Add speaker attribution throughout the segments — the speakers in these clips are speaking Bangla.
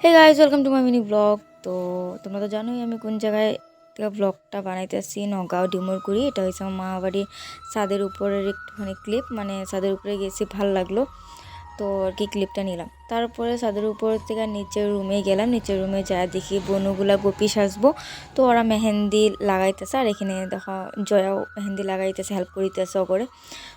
Speaker 1: Hey guys welcome to my mini vlog. তো তোমরা তো জানোই আমি কোন জায়গায় থেকে ব্লগটা বানাইতেছি, নগাঁও ডিমরকুড়ি। এটা হচ্ছে আমার মা বাড়ির ছাদের উপরের একটুখানি ক্লিপ, মানে ছাদের উপরে গেছি, ভাল লাগলো তো আর কি ক্লিপটা নিলাম। তারপরে ছাদের উপর থেকে নিচের রুমে গেলাম। নিচের রুমে যা দেখি বনুগুলা গোপী সাজবো, তো ওরা মেহেন্দি লাগাইতেছে। আর এখানে দেখো জয়াও মেহেন্দি লাগাইতেছে, হেল্প করিতেছে করে।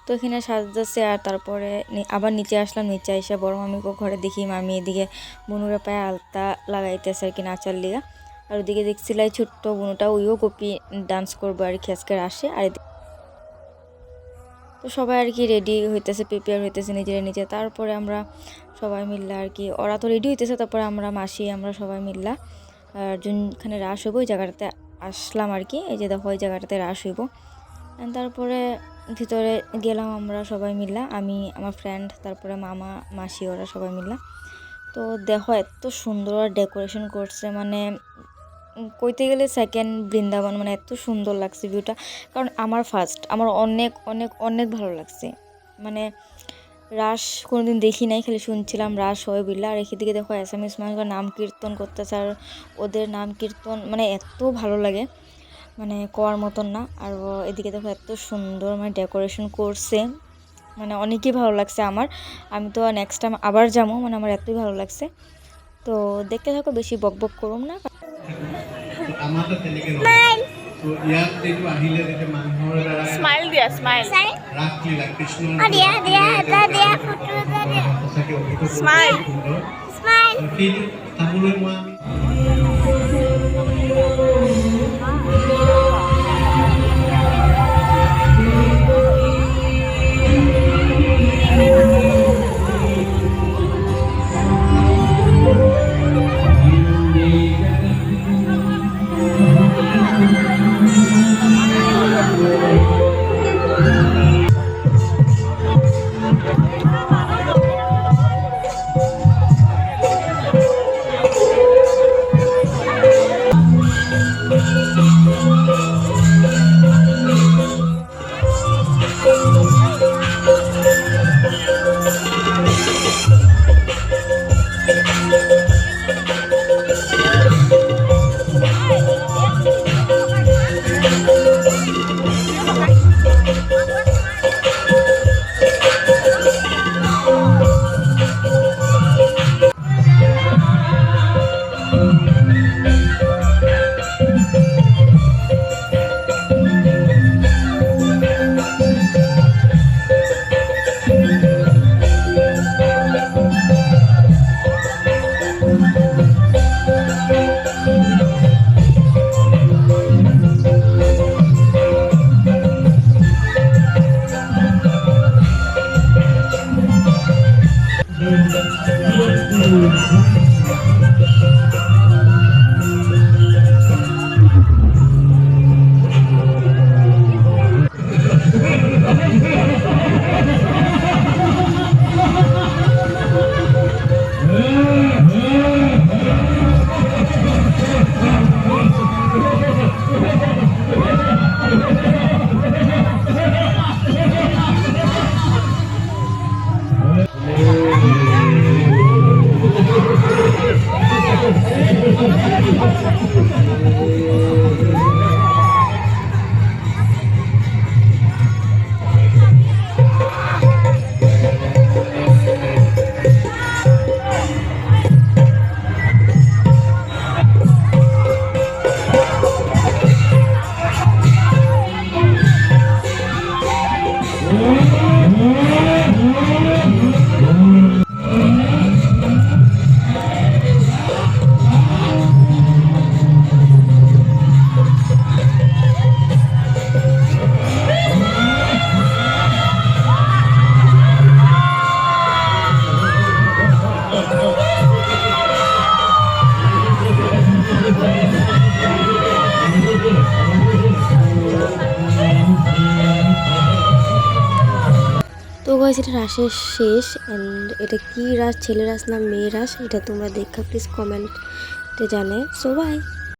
Speaker 1: তো এখানে সাজতেছে। আর তারপরে আবার নিচে আসলাম। নিচে এসে বড় মামিকে ঘরে দেখি মামি এদিকে বনুরা পায়ে আলতা লাগাইতেছে আর কি নাচার লিগা। আর ওদিকে দেখছিলাই ছোট্ট বনুটা, ওইও গোপী ডান্স করবো আর কি আজকে আসে। আর তো সবাই আর কি রেডি হইতেছে, প্রিপেয়ার হইতেছে নিজেরা নিজে। তারপরে আমরা সবাই মিললা আর কি, ওরা তো রেডি হইতেছে, তারপরে আমরা মাসি আমরা সবাই মিললা আর যোনখানে রাস হইব ওই জায়গাটাতে আসলাম আর কি। এই যে দেখো ওই জায়গাটাতে রাস হইব। তারপরে ভিতরে গেলাম আমরা সবাই মিললা, আমি আমার ফ্রেন্ড, তারপরে মামা মাসি ওরা সবাই মিললা। তো দেখো এত সুন্দর ডেকোরেশন করছে, মানে কইতে গেলে সেকেন্ড বৃন্দাবন, মানে এত সুন্দর লাগছে ভিউটা। কারণ আমার ফার্স্ট, আমার অনেক অনেক অনেক ভালো লাগছে। মানে রাস কোনোদিন দেখি নাই, খালি শুনছিলাম রাস হয় বিল্লা। আর এদিকে দেখো অ্যাসামিস মানুষরা নাম কীর্তন করতেছে, আর ওদের নাম কীর্তন মানে এত ভালো লাগে, মানে কোয়ার মতন না। আর এদিকে দেখো এত সুন্দর মানে ডেকোরেশন করছে, মানে অনেকই ভালো লাগছে আমার। আমি তো নেক্সট টাইম আবার যাবো, মানে আমার এতই ভালো লাগছে। তো দেখতে থাকো, বেশি বক বক করুম না।
Speaker 2: স্মাইল দিয়া স্মাইল স্মাইল
Speaker 3: তো গাইস, এটা রাসের শেষ। অ্যান্ড এটা কি রাস, ছেলে রাস না মেয়ে রাস, এটা তোমরা দেখা প্লিজ কমেন্টে জানে। So by.